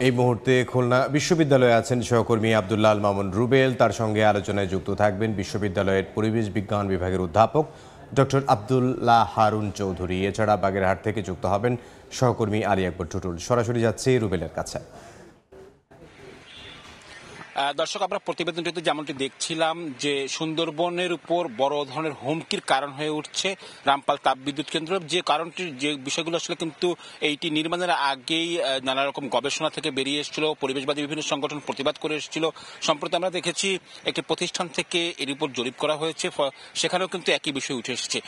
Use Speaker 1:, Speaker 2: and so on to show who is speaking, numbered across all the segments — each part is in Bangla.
Speaker 1: এই মুহূর্তে খুলনা বিশ্ববিদ্যালয়ে আছেন সহকর্মী আব্দুল্লাহ আল মামুন রুবেল। তার সঙ্গে আলোচনায় যুক্ত থাকবেন বিশ্ববিদ্যালয়ের পরিবেশ বিজ্ঞান বিভাগের অধ্যাপক ডক্টর আব্দুল্লাহ হারুন চৌধুরী। এছাড়া বাগেরহাট থেকে যুক্ত হবেন সহকর্মী আলী আকবর টুটুল। সরাসরি যাচ্ছে রুবেলের কাছে।
Speaker 2: দর্শক, আমরা প্রতিবেদনটিতে যেমনটি দেখছিলাম যে সুন্দরবনের উপর বড় ধরনের হুমকির কারণ হয়ে উঠছে রামপাল তাপবিদ্যুৎ কেন্দ্র। যে কারণটি, যে বিষয়গুলো আসলে কিন্তু এইটি নির্মাণের আগেই নানা রকম গবেষণা থেকে বেরিয়ে এসেছিল, পরিবেশবাদী বিভিন্ন সংগঠন প্রতিবাদ করে এসেছিল। সম্প্রতি আমরা দেখেছি একটি প্রতিষ্ঠান থেকে এর উপর জরিপ করা হয়েছে, সেখানেও কিন্তু একই বিষয় উঠে এসেছে।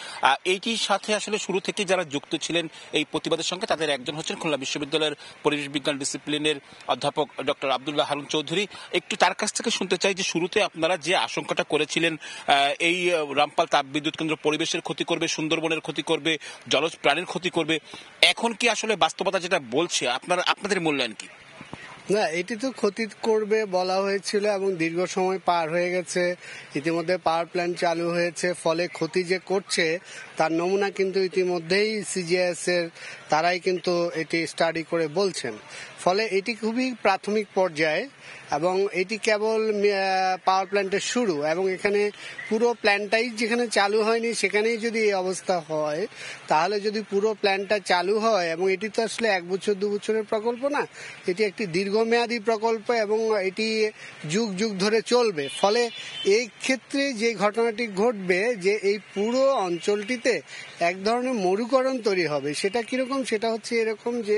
Speaker 2: এইটির সাথে আসলে শুরু থেকে যারা যুক্ত ছিলেন এই প্রতিবাদের সঙ্গে, তাদের একজন হচ্ছেন খুলনা বিশ্ববিদ্যালয়ের পরিবেশ বিজ্ঞান ডিসিপ্লিনের অধ্যাপক ডক্টর আব্দুল্লাহ হারুন চৌধুরী। একটু তার কাছ থেকে শুনতে চাই যে শুরুতে আপনারা যে আশঙ্কাটা করেছিলেন এই রামপাল তাপবিদ্যুৎ কেন্দ্র পরিবেশের ক্ষতি করবে, সুন্দরবনের ক্ষতি করবে, জলজ প্রাণীর ক্ষতি করবে, এখন কি আসলে বাস্তবতা যেটা বলছে আপনাদের মূল্যায়ন কি?
Speaker 3: না, এটি তো ক্ষতি করবে বলা হয়েছিল এবং দীর্ঘ সময় পার হয়ে গেছে। ইতিমধ্যে পাওয়ার প্ল্যান্ট চালু হয়েছে, ফলে ক্ষতি যে করছে তার নমুনা কিন্তু ইতিমধ্যেই সিজিএস এর তারাই কিন্তু এটি স্টাডি করে বলছেন। ফলে এটি খুবই প্রাথমিক পর্যায়ে এবং এটি কেবল পাওয়ার প্ল্যান্টের শুরু, এবং এখানে পুরো প্ল্যান্টটাই যেখানে চালু হয়নি সেখানেই যদি এই অবস্থা হয়, তাহলে যদি পুরো প্ল্যান্টটা চালু হয়, এবং এটি তো আসলে 1 বছর 2 বছরের প্রকল্প না, এটি একটি দীর্ঘমেয়াদী প্রকল্প এবং এটি যুগ যুগ ধরে চলবে। ফলে এই ক্ষেত্রে যে ঘটনাটি ঘটবে যে এই পুরো অঞ্চলটিতে এক ধরনের মরুকরণ তৈরি হবে। সেটা কিরকম? সেটা হচ্ছে এরকম যে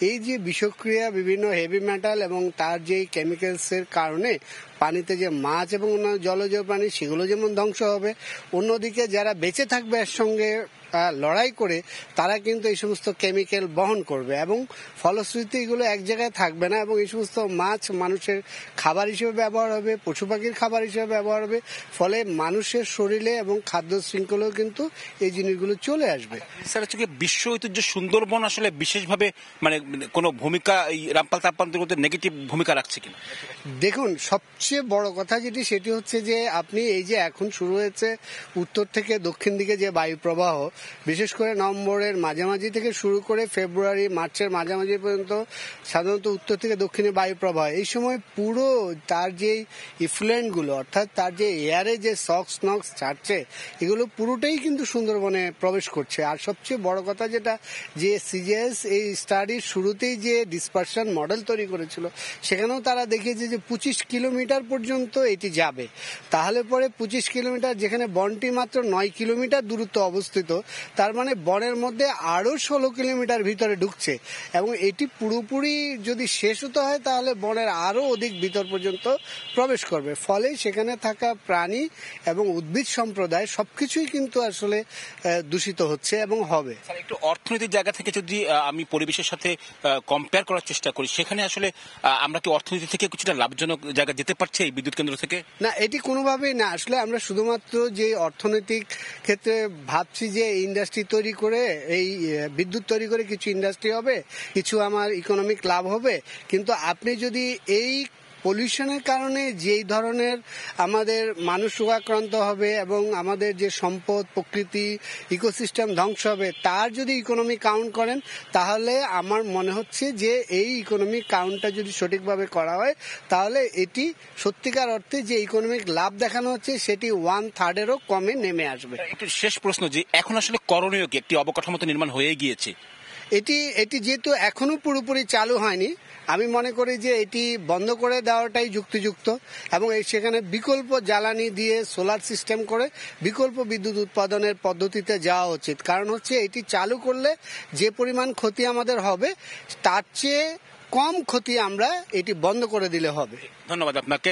Speaker 3: এই যে বিষক্রিয়া, বিভিন্ন হেভি মেটাল এবং তার যে কেমিক্যালস এর কারণে পানিতে যে মাছ এবং অন্যান্য জলজ প্রাণী সেগুলো যেমন ধ্বংস হবে, অন্যদিকে যারা বেঁচে থাকবে এর সঙ্গে লড়াই করে তারা কিন্তু এই সমস্ত কেমিক্যাল বহন করবে এবং ফলশ্রুতিতে এগুলো এক জায়গায় থাকবে না এবং এই সমস্ত মাছ মানুষের খাবার হিসেবে ব্যবহার হবে, পশু পাখির খাবার হিসেবে ব্যবহার হবে। ফলে মানুষের শরীরে এবং খাদ্য শৃঙ্খলেও কিন্তু এই জিনিসগুলো চলে আসবে।
Speaker 2: স্যার, হচ্ছে কি বিশ্ব ঐতিহ্য সুন্দরবন আসলে বিশেষভাবে মানে কোনো ভূমিকা এই রামপাল তাপবিদ্যুৎ কেন্দ্রে নেগেটিভ ভূমিকা রাখছে কিনা?
Speaker 3: দেখুন, সবচেয়ে বড় কথা যেটি সেটি হচ্ছে যে আপনি এই যে এখন শুরু হয়েছে উত্তর থেকে দক্ষিণ দিকে যে বায়ু প্রবাহ, বিশেষ করে নভেম্বরের মাঝামাঝি থেকে শুরু করে ফেব্রুয়ারি মার্চের মাঝামাঝি পর্যন্ত সাধারণত উত্তর থেকে দক্ষিণে বায়ু প্রবাহ, এই সময় পুরো তার যে ইফ্লুয়েন্ট গুলো, অর্থাৎ তার যে এয়ারে যে সক্স নক্স ছাড়ছে, এগুলো পুরোটাই কিন্তু সুন্দরবনে প্রবেশ করছে। আর সবচেয়ে বড় কথা যেটা, যে সিজিএস এই স্টাডির শুরুতেই যে ডিসপারশন মডেল তৈরি করেছিল, সেখানেও তারা দেখিয়েছে যে 25 কিলোমিটার পর্যন্ত এটি যাবে। তাহলে পরে 25 কিলোমিটার, যেখানে বনটি মাত্র 9 কিলোমিটার দূরত্ব অবস্থিত, তার মানে বনের মধ্যে আরো 16 কিলোমিটার ভিতরে ঢুকছে এবং এটি পুরোপুরি যদি শেষ হতে হয় তাহলে বনের আরো অধিক ভিতর পর্যন্ত প্রবেশ করবে। ফলে সেখানে থাকা প্রাণী এবং উদ্ভিদ সম্প্রদায় সবকিছুই কিন্তু আসলে দূষিত হচ্ছে এবং হবে।
Speaker 2: একটু অর্থনৈতিক জায়গা থেকে যদি আমি পরিবেশের সাথে কম্পেয়ার করার চেষ্টা করি, সেখানে আসলে আমরা কি অর্থনীতি থেকে কিছুটা লাভজনক জায়গা যেতে পারছি এই বিদ্যুৎ কেন্দ্র থেকে?
Speaker 3: না, এটি কোনোভাবেই না। আসলে আমরা শুধুমাত্র যে অর্থনৈতিক ক্ষেত্রে ভাবছি যে ইন্ডাস্ট্রি তৈরি করে, এই বিদ্যুৎ তৈরি করে কিছু ইন্ডাস্ট্রি হবে, কিছু আমার ইকোনমিক লাভ হবে, কিন্তু আপনি যদি এই পলিউশনের কারণে যেই ধরনের আমাদের মানুষ রোগাক্রান্ত হবে এবং আমাদের যে সম্পদ, প্রকৃতি, ইকোসিস্টেম ধ্বংস হবে, তার যদি ইকোনমিক কাউন্ট করেন, তাহলে আমার মনে হচ্ছে যে এই ইকোনমিক কাউন্টটা যদি সঠিকভাবে করা হয়, তাহলে এটি সত্যিকার অর্থে যে ইকোনমিক লাভ দেখানো হচ্ছে সেটি 1/3 কমে নেমে আসবে।
Speaker 2: একটু শেষ প্রশ্ন, যে এখন আসলে করণীয় কি? একটি অবকাঠামো তো নির্মাণ হয়ে গিয়েছে,
Speaker 3: এটি যেহেতু এখনো পুরোপুরি চালু হয়নি, আমি মনে করি যে এটি বন্ধ করে দেওয়াটাই যুক্তিযুক্ত এবং সেখানে বিকল্প জ্বালানি দিয়ে সোলার সিস্টেম করে বিকল্প বিদ্যুৎ উৎপাদনের পদ্ধতিতে যাওয়া উচিত। কারণ হচ্ছে এটি চালু করলে যে পরিমাণ ক্ষতি আমাদের হবে, তার চেয়ে কম ক্ষতি আমরা এটি বন্ধ করে দিলে হবে।
Speaker 2: ধন্যবাদ আপনাকে।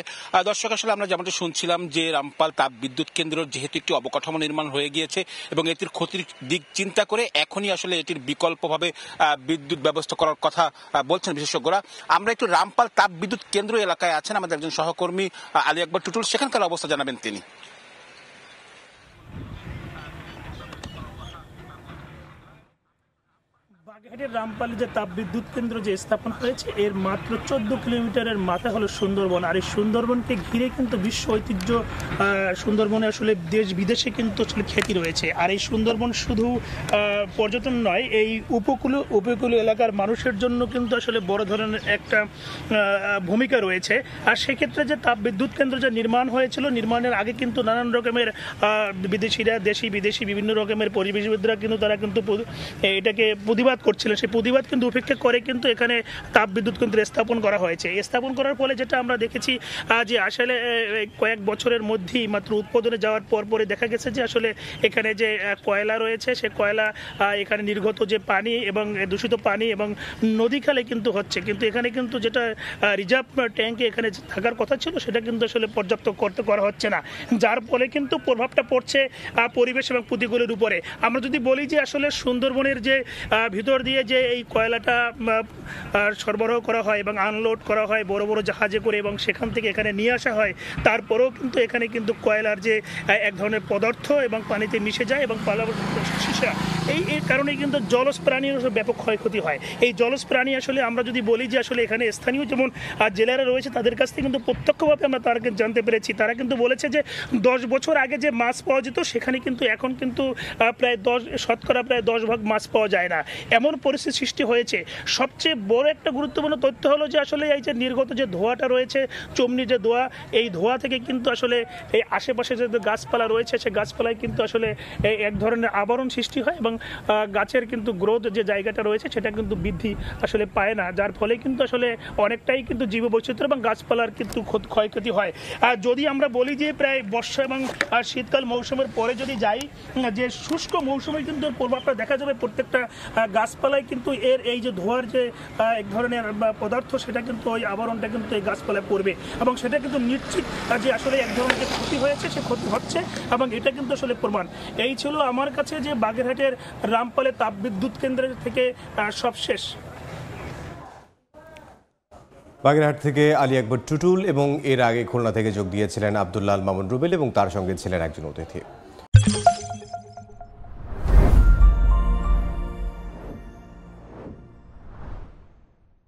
Speaker 2: দর্শক, আসলে আমরা যেমনটা শুনছিলাম যে রামপাল তাপ বিদ্যুৎ কেন্দ্র যেহেতু একটি অবকাঠামো নির্মাণ হয়ে গিয়েছে এবং এটির ক্ষতির দিক চিন্তা করে এখনই আসলে এটির বিকল্পভাবে বিদ্যুৎ ব্যবস্থা করার কথা বলছেন বিশেষজ্ঞরা। আমরা একটু রামপাল তাপ বিদ্যুৎ কেন্দ্র এলাকায় আছেন আমাদের একজন সহকর্মী আলী আকবর টুটুল, সেখানকার অবস্থা জানাবেন তিনি।
Speaker 4: বাগেরহাটের রামপালে যে তাপবিদ্যুৎ কেন্দ্র যে স্থাপন হয়েছে এর মাত্র 14 কিলোমিটারের মাথা হলো সুন্দরবন। আর এই সুন্দরবনকে ঘিরে কিন্তু বিশ্ব ঐতিহ্য সুন্দরবনে আসলে দেশ বিদেশে কিন্তু আসলে খ্যাতি রয়েছে। আর এই সুন্দরবন শুধু পর্যটন নয়, এই উপকূলীয় এলাকার মানুষের জন্য কিন্তু আসলে বড় ধরনের একটা ভূমিকা রয়েছে। আর সেক্ষেত্রে যে তাপবিদ্যুৎ কেন্দ্র যে নির্মাণ হয়েছিল, নির্মাণের আগে কিন্তু নানান রকমের বিদেশিরা, দেশি বিদেশি বিভিন্ন রকমের পরিবেশবিদরা কিন্তু তারা কিন্তু এটাকে প্রতিবাদ করছিলেন। সেই প্রতিবাদ কিন্তু উপেক্ষা করে কিন্তু এখানে তাপবিদ্যুৎ কেন্দ্র স্থাপন করা হয়েছে। স্থাপন করার ফলে যেটা আমরা দেখেছি যে আসলে কয়েক বছরের মধ্যেই মাত্র উৎপাদনে যাওয়ার পরে দেখা গেছে যে আসলে এখানে যে কয়লা রয়েছে সে কয়লা এখানে নির্গত যে পানি এবং দূষিত পানি এবং নদী খালে কিন্তু হচ্ছে, কিন্তু এখানে কিন্তু যেটা রিজার্ভ ট্যাঙ্কে এখানে থাকার কথা ছিল সেটা কিন্তু আসলে পর্যাপ্ত করা হচ্ছে না, যার ফলে কিন্তু প্রভাবটা পড়ছে পরিবেশ এবং প্রতিকূলের উপরে। আমরা যদি বলি যে আসলে সুন্দরবনের যে ভিতর দিয়ে যে এই কয়লাটা সরবরাহ করা হয় এবং আনলোড করা হয় বড় বড় জাহাজে করে এবং সেখান থেকে এখানে নিয়ে আসা হয়, তারপরেও কিন্তু এখানে কিন্তু কয়লার যে এক ধরনের পদার্থ এবং পানিতে মিশে যায় এবং এই কারণে কিন্তু জলজ প্রাণীর ব্যাপক ক্ষয়ক্ষতি হয়। এই জলজ প্রাণী আসলে আমরা যদি বলি যে আসলে এখানে স্থানীয় যেমন জেলেরা রয়েছে তাদের কাছ থেকে কিন্তু প্রত্যক্ষভাবে আমরা তাদেরকে জানতে পেরেছি, তারা কিন্তু বলেছে যে 10 বছর আগে যে মাছ পাওয়া যেত সেখানে কিন্তু এখন কিন্তু প্রায় 10 ভাগ মাছ পাওয়া যায় না, এমন পরিস্থিতি সৃষ্টি হয়েছে। সবচেয়ে বড় একটা গুরুত্বপূর্ণ তথ্য হলো যে আসলে এই যে নির্গত যে ধোঁয়াটা রয়েছে, চমনি যে ধোঁয়া, এই ধোঁয়া থেকে কিন্তু আসলে এই আশেপাশে যে গাছপালা রয়েছে সে গাছপালায় কিন্তু আসলে এক ধরনের আবরণ সৃষ্টি হয় এবং গাছের কিন্তু গ্রোথ যে জায়গাটা রয়েছে সেটা কিন্তু বৃদ্ধি আসলে পায় না, যার ফলে কিন্তু আসলে অনেকটাই কিন্তু জীববৈচিত্র্য এবং গাছপালার কিন্তু ক্ষয়ক্ষতি হয়। আর যদি আমরা বলি যে প্রায় বর্ষা এবং শীতকাল মৌসুমের পরে যদি যাই, যে শুষ্ক মৌসুমে কিন্তু প্রভাবটা দেখা যাবে প্রত্যেকটা গাছপালায় কিন্তু এই যে ধোঁয়ার যে এক ধরনের পদার্থ সেটা কিন্তু ওই আবরণটা কিন্তু এই গাছপালায় পড়বে এবং সেটা কিন্তু নিশ্চিত যে আসলে এক ধরনের যে ক্ষতি হয়েছে সে ক্ষতি হচ্ছে এবং এটা কিন্তু আসলে প্রমাণ। এই ছিল আমার কাছে যে বাগেরহাটের রামপালে তাপবিদ্যুৎ কেন্দ্রের থেকে সবশেষ।
Speaker 1: বাগেরহাট থেকে আলী আকবর টুটুল এবং এর আগে খুলনা থেকে যোগ দিয়েছিলেন আব্দুল্লাহ আল মামুন রুবেল এবং তার সঙ্গে ছিলেন একজন অতিথি।